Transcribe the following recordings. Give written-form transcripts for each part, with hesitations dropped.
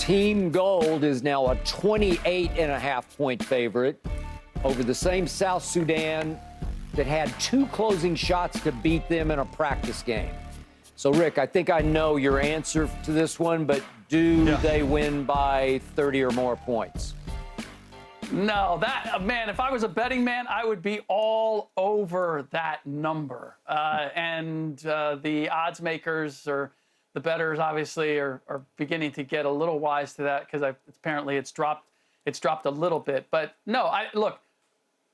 Team Gold is now a 28.5-point favorite over the same South Sudan that had 2 closing shots to beat them in a practice game. So, Rick, I think I know your answer to this one, but do they win by 30 or more points? No, man, if I was a betting man, I would be all over that number. The odds makers or the bettors obviously are beginning to get a little wise to that because apparently it's dropped a little bit. But no, look,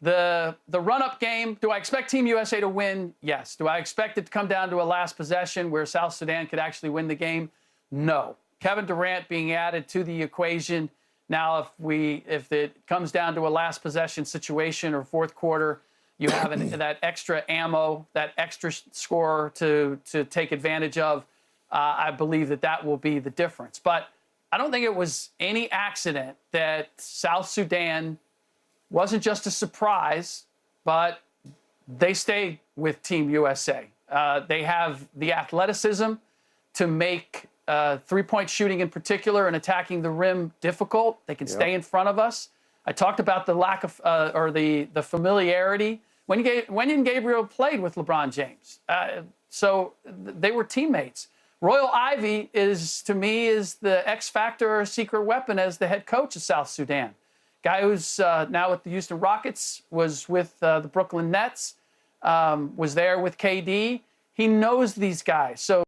the run-up game, do I expect Team USA to win? Yes. Do I expect it to come down to a last possession where South Sudan could actually win the game? No. Kevin Durant being added to the equation. Now, if it comes down to a last possession situation or fourth quarter, you have that extra ammo, that extra score to take advantage of. I believe that will be the difference. But I don't think it was any accident that South Sudan wasn't just a surprise, but they stayed with Team USA. They have the athleticism to make three-point shooting in particular and attacking the rim difficult. They can stay in front of us. I talked about the lack of or the familiarity. When Gabriel played with LeBron James. So they were teammates. Royal Ivy to me is the X factor or secret weapon as the head coach of South Sudan. Guy who's now with the Houston Rockets, was with the Brooklyn Nets, was there with KD. He knows these guys. So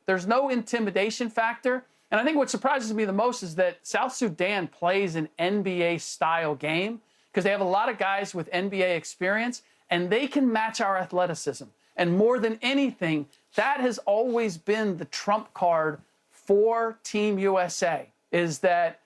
there's no intimidation factor. And I think what surprises me the most is that South Sudan plays an NBA-style game because they have a lot of guys with NBA experience, and they can match our athleticism. And more than anything, that has always been the trump card for Team USA, is that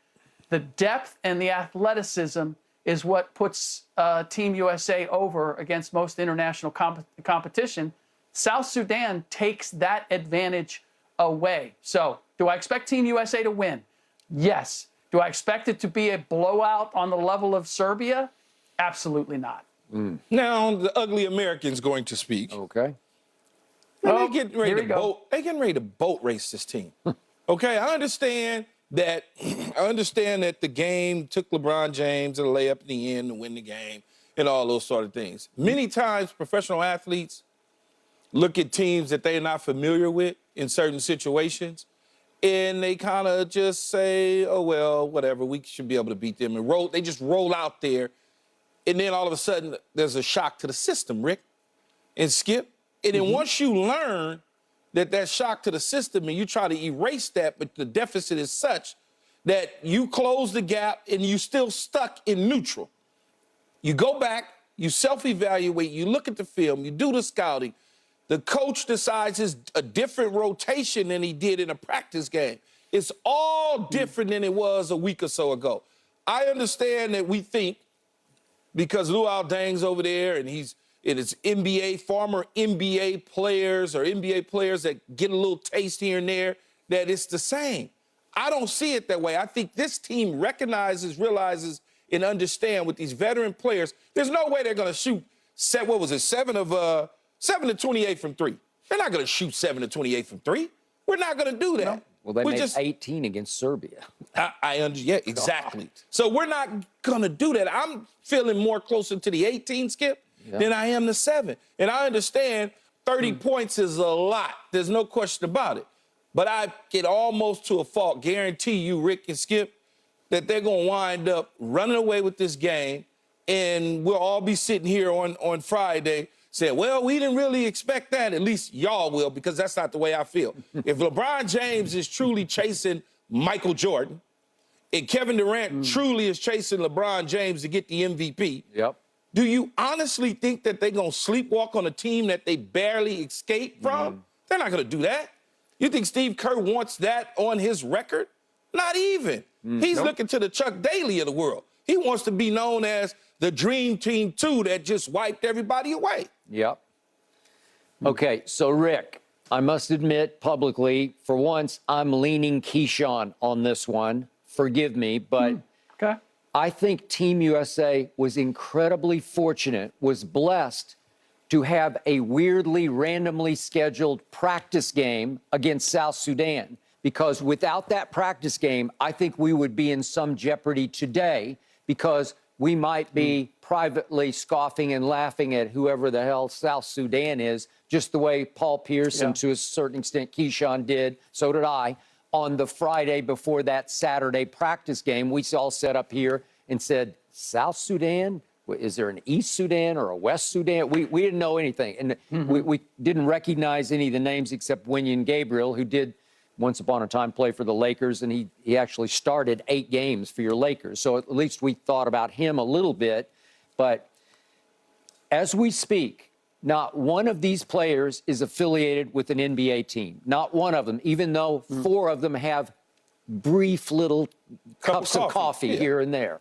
the depth and the athleticism is what puts Team USA over against most international competition. South Sudan takes that advantage away. So, do I expect Team USA to win? Yes. Do I expect it to be a blowout on the level of Serbia? Absolutely not. Now, the ugly American's going to speak. Okay. They're getting ready to boat race this team. Okay, I understand that the game took LeBron James a layup in the end to win the game and all those sort of things. Many times professional athletes look at teams that they're not familiar with in certain situations, and they kind of just say, oh, well, whatever, we should be able to beat them. And they just roll out there, and then all of a sudden there's a shock to the system, Rick and Skip. And then once you learn that shock to the system and you try to erase that, but the deficit is such that you close the gap and you still stuck in neutral. You go back, you self-evaluate, you look at the film, you do the scouting. The coach decides a different rotation than he did in a practice game. It's all different than it was a week or so ago. I understand that we think because Luol Deng's over there and it's former NBA players or NBA players that get a little taste here and there, that it's the same. I don't see it that way. I think this team realizes, and understands with these veteran players, there's no way they're going to shoot, 7 to 28 from 3. They're not going to shoot 7 to 28 from 3. We're not going to do that. No. Well, they made 18 against Serbia. Yeah, exactly. So we're not going to do that. I'm feeling more closer to the 18, Skip, than I am the 7. And I understand 30 points is a lot. There's no question about it. But I can almost to a fault guarantee you, Rick and Skip, that they're going to wind up running away with this game, and we'll all be sitting here on Friday saying, well, we didn't really expect that. At least y'all will, because that's not the way I feel. If LeBron James is truly chasing Michael Jordan and Kevin Durant truly is chasing LeBron James to get the MVP, do you honestly think that they're going to sleepwalk on a team that they barely escaped from? They're not going to do that. You think Steve Kerr wants that on his record? Not even. He's looking to the Chuck Daly of the world. He wants to be known as the Dream Team 2 that just wiped everybody away. Okay, so Rick, I must admit publicly, for once, I'm leaning Keyshawn on this one. Forgive me, but I think Team USA was incredibly fortunate, was blessed to have a weirdly, randomly scheduled practice game against South Sudan. because without that practice game, I think we would be in some jeopardy today because we might be privately scoffing and laughing at whoever the hell South Sudan is, just the way Paul Pierce and to a certain extent Keyshawn did, so did I, on the Friday before that Saturday practice game. We all sat up here and said, South Sudan? Is there an East Sudan or a West Sudan? We didn't know anything. And we didn't recognize any of the names except Wenyan Gabriel, who did once upon a time play for the Lakers, and he actually started 8 games for your Lakers. So at least we thought about him a little bit. But as we speak, not one of these players is affiliated with an NBA team. Not one of them, even though 4 of them have brief little cups of coffee here and there.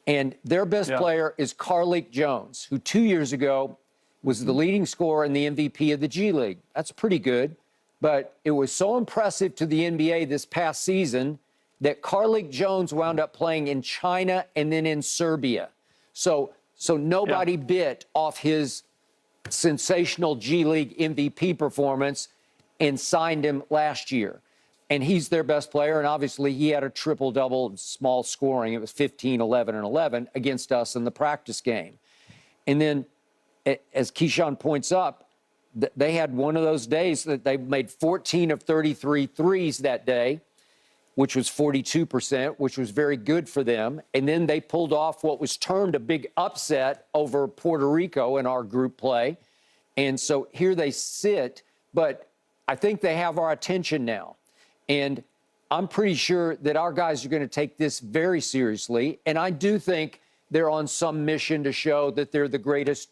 And their best player is Carlik Jones, who 2 years ago was the leading scorer and the MVP of the G League. That's pretty good. But it was so impressive to the NBA this past season that Carlik Jones wound up playing in China and then in Serbia. So nobody bit off his sensational G League MVP performance and signed him last year. And he's their best player, and obviously he had a triple-double in small scoring. It was 15, 11, and 11 against us in the practice game. And then, as Keyshawn points up, they had one of those days that they made 14 of 33 threes that day, which was 42%, which was very good for them. And then they pulled off what was termed a big upset over Puerto Rico in our group play. And so here they sit, but I think they have our attention now. And I'm pretty sure that our guys are going to take this very seriously. And I do think they're on some mission to show that they're the greatest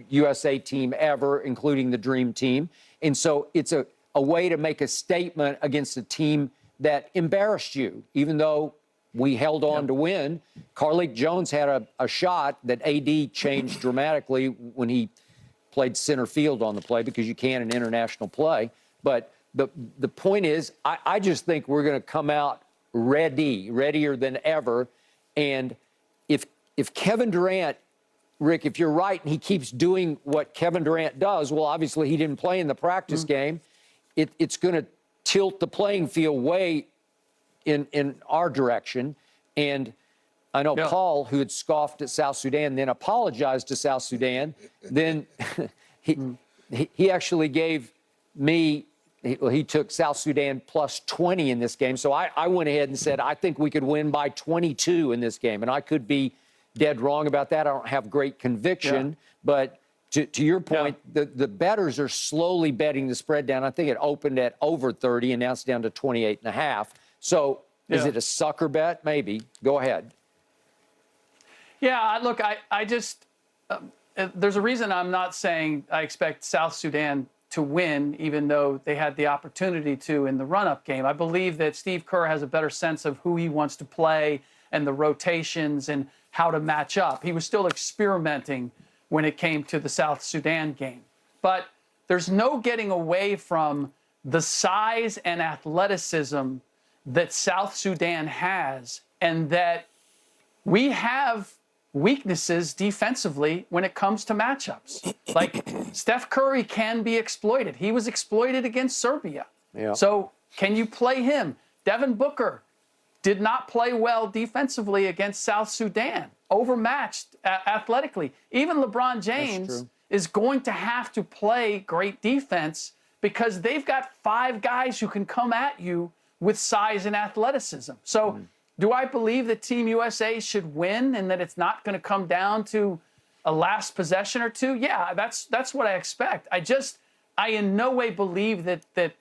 USA team ever, including the Dream Team. And so it's a way to make a statement against a team that embarrassed you, even though we held on to win. Carlik Jones had a shot that AD changed dramatically when he played center field on the play, because you can in international play. But the point is, I just think we're going to come out readier than ever. And if Kevin Durant, Rick, if you're right, and he keeps doing what Kevin Durant does, well, obviously he didn't play in the practice game. It's going to tilt the playing field way in our direction. And I know Paul, who had scoffed at South Sudan, then apologized to South Sudan. Then he actually gave me, he took South Sudan plus 20 in this game. So I went ahead and said, I think we could win by 22 in this game. And I could be dead wrong about that. I don't have great conviction. But to your point, the bettors are slowly betting the spread down. I think it opened at over 30, and now it's down to 28.5. So is it a sucker bet? Maybe. Go ahead. Yeah, look, I just, there's a reason I'm not saying I expect South Sudan to win, even though they had the opportunity to in the run-up game. I believe that Steve Kerr has a better sense of who he wants to play and the rotations and how to match up. He was still experimenting when it came to the South Sudan game. But there's no getting away from the size and athleticism that South Sudan has, and that we have weaknesses defensively when it comes to matchups. Like, Steph Curry can be exploited. He was exploited against Serbia. So can you play him? Devin Booker did not play well defensively against South Sudan, overmatched athletically. Even LeBron James is going to have to play great defense because they've got 5 guys who can come at you with size and athleticism. So do I believe that Team USA should win and that it's not going to come down to a last possession or two? Yeah, that's what I expect. I in no way believe that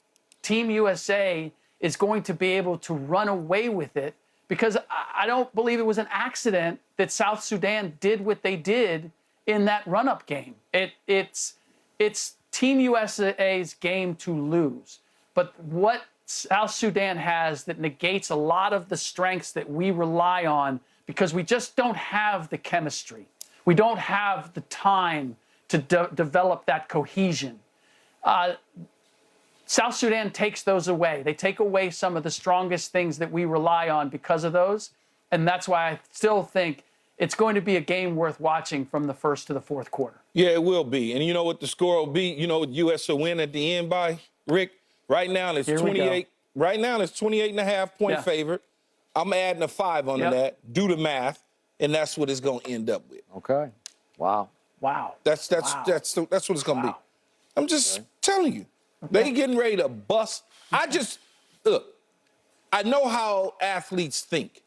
Team USA is going to be able to run away with it, because I don't believe it was an accident that South Sudan did what they did in that run-up game. It's Team USA's game to lose. But what South Sudan has that negates a lot of the strengths that we rely on, because we just don't have the chemistry. We don't have the time to develop that cohesion. South Sudan takes those away. They take away some of the strongest things that we rely on because of those. And that's why I still think it's going to be a game worth watching from the first to the fourth quarter. Yeah, it will be. And you know what the score will be? You know what U.S. will win at the end by, Rick? Right now, it's right now it's 28.5-point favorite. I'm adding a 5 onto that. Do the math, and that's what it's going to end up with. Okay. Wow. Wow. That's what it's going to be. I'm just telling you. They getting ready to bust. Look, I know how athletes think,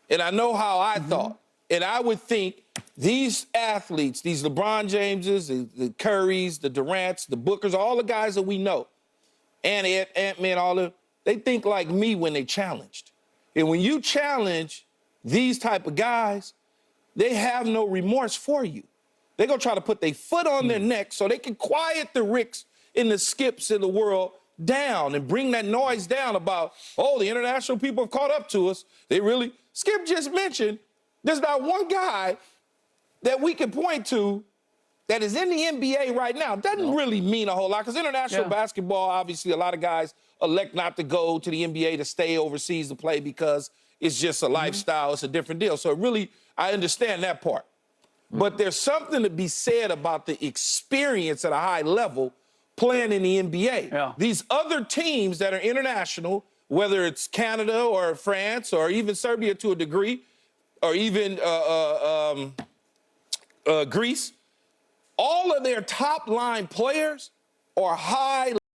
and I know how I thought. And I would think these athletes, these LeBron Jameses, the Currys, the Durants, the Bookers, all the guys that we know, and Ant-Man, they think like me when they challenged. And when you challenge these type of guys, they have no remorse for you. They're going to try to put their foot on their neck so they can quiet the Ricks and the Skips in the world down and bring that noise down about, the international people have caught up to us. Skip just mentioned, there's not one guy that we can point to that is in the NBA right now. Doesn't really mean a whole lot because international basketball, obviously, a lot of guys elect not to go to the NBA to stay overseas to play because it's just a lifestyle. It's a different deal. So I understand that part. But there's something to be said about the experience at a high level playing in the NBA. Yeah. These other teams that are international, whether it's Canada or France or even Serbia to a degree, or even Greece, all of their top line players are high